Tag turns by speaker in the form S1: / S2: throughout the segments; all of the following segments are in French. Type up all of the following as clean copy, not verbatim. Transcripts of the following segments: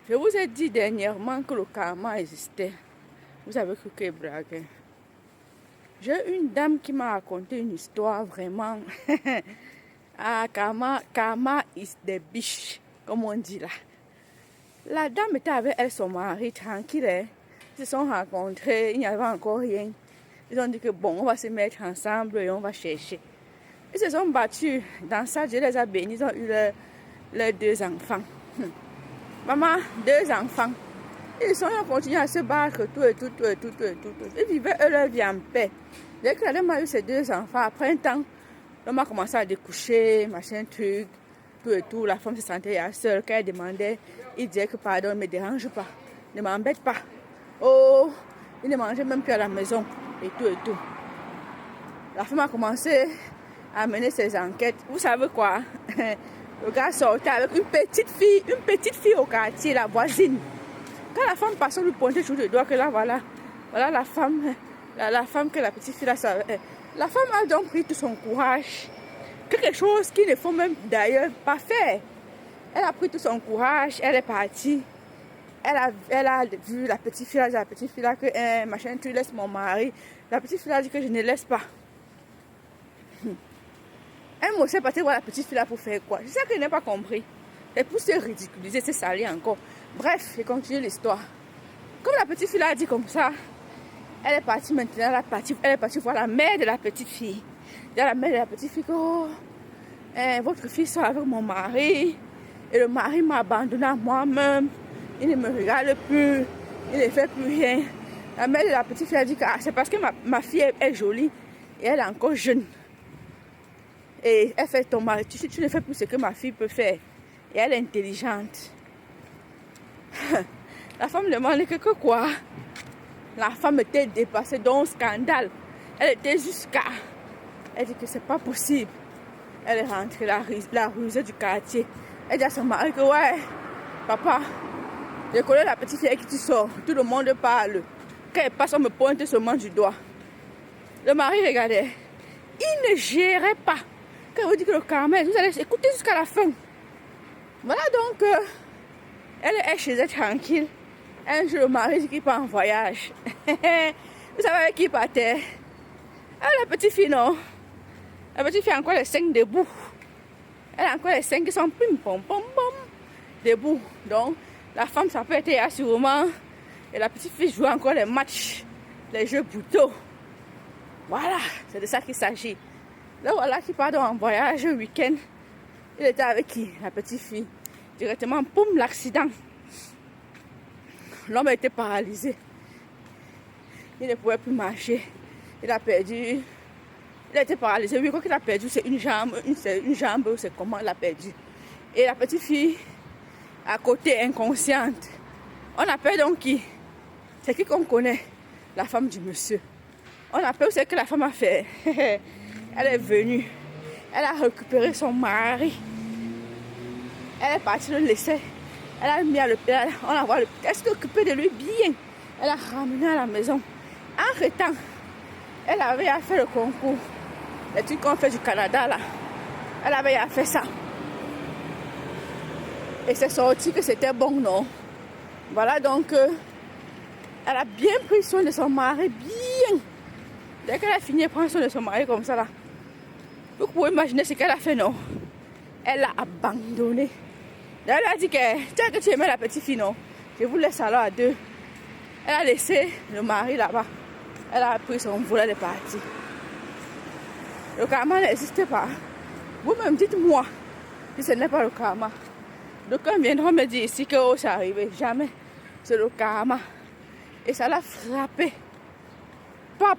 S1: Je vous ai dit dernièrement que le karma existait. Vous avez cru qu'il blaguait. J'ai une dame qui m'a raconté une histoire vraiment. Ah, karma is the bitch, comme on dit là. La dame était avec elle, son mari, tranquille. Ils se sont rencontrés, il n'y avait encore rien. Ils ont dit que bon, on va se mettre ensemble et on va chercher. Ils se sont battus. Dans ça, Dieu les a bénis. Ils ont eu leurs 2 enfants. Maman, 2 enfants. Ils ont continué à se battre, tout. Ils vivaient eux leur vie en paix. Dès que la dame a eu ses 2 enfants, après un temps, l'homme a commencé à découcher, machin, truc, tout. La femme se sentait seule. Quand elle demandait, il disait que pardon, ne me dérange pas, ne m'embête pas. Oh, il ne mangeait même plus à la maison, et tout. La femme a commencé à mener ses enquêtes. Vous savez quoi? Le gars sortait avec une petite fille au quartier, la voisine. Quand la femme passait, on lui pointait toujours le doigt que là, voilà la femme que la petite fille là savait. La femme a donc pris tout son courage. Quelque chose qu'il ne faut même d'ailleurs pas faire. Elle a pris tout son courage, elle est partie. Elle a vu la petite fille là, que machin, tu laisses mon mari. La petite fille a dit que je ne laisse pas. Elle m'a aussi partie voir la petite fille là pour faire quoi? Je sais qu'elle n'a pas compris. Et pour se ridiculiser, se salir encore. Bref, j'ai continué l'histoire. Comme la petite fille a dit comme ça, elle est partie maintenant, elle est partie voir la mère de la petite fille. Il y a la mère de la petite fille que votre fille sort avec mon mari. Et le mari m'a abandonné à moi-même. Il ne me regarde plus. Il ne fait plus rien. La mère de la petite fille a dit que c'est parce que ma fille est jolie et elle est encore jeune. Et elle fait ton mari, tu ne fais plus ce que ma fille peut faire. Et elle est intelligente. La femme demande que quoi? La femme était dépassée dans un scandale. Elle était jusqu'à... Elle dit que c'est pas possible. Elle est rentrée la rusée du quartier. Elle dit à son mari que ouais, papa, je connais la petite fille avec qui tu sors. Tout le monde parle. Quand elle passe, on me pointe seulement du doigt. Le mari regardait. Il ne gérait pas. Quand on dit que le karma, vous allez écouter jusqu'à la fin. Voilà donc, elle est chez elle tranquille. Un jour, le mari dit qu'il part en voyage. Vous savez avec qui il partait? Ah, la petite fille, non. La petite fille a encore les 5 debout. Elle a encore les 5 qui sont pim pom pom pom debout. Donc, la femme, ça peut être assurément. Et la petite fille joue encore les matchs, les jeux bouteaux. Voilà, c'est de ça qu'il s'agit. Là, voilà, qui part en voyage le week-end. Il était avec qui? La petite fille. Directement, poum, l'accident. L'homme a été paralysé. Il ne pouvait plus marcher. Il a perdu. Il a été paralysé. Oui, quoi qu'il a perdu, c'est une jambe. Une jambe, c'est comment il a perdu. Et la petite fille, à côté, inconsciente. On appelle donc qui? C'est qui qu'on connaît? La femme du monsieur. On appelle ce que la femme a fait. Elle est venue. Elle a récupéré son mari. Elle est partie le laisser. Elle a mis à l'hôpital. On a vu elle s'est occupée de lui bien. Elle a ramené à la maison. Entre-temps, elle avait à faire le concours. Les trucs qu'on fait du Canada là. Elle avait à faire ça. Et c'est sorti que c'était bon, non? Voilà donc, elle a bien pris soin de son mari, bien. Dès qu'elle a fini de prendre soin de son mari comme ça là, vous pouvez imaginer ce qu'elle a fait, non? Elle l'a abandonné. Elle a dit que tu aimais la petite fille, non? Je vous laisse alors à 2. Elle a laissé le mari là-bas. Elle a pris son volet, elle est partie. Le karma n'existe pas. Vous-même dites-moi si ce n'est pas le karma. D'aucuns viendront me dire ici que oh, c'est arrivé. Jamais. C'est le karma. Et ça l'a frappé. Pap.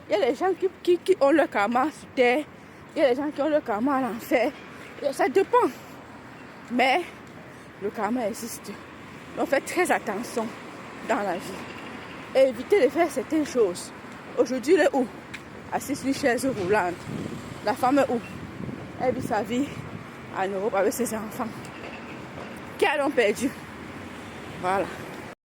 S1: Il y a des gens qui ont le karma sur terre. Il y a des gens qui ont le karma à l'enfer. Ça dépend. Mais le karma existe. Donc faites très attention dans la vie. Et évitez de faire certaines choses. Aujourd'hui, elle est où? Assise sur une chaise roulante. La femme est où? Elle vit sa vie en Europe avec ses enfants. Qui a donc perdu? Voilà.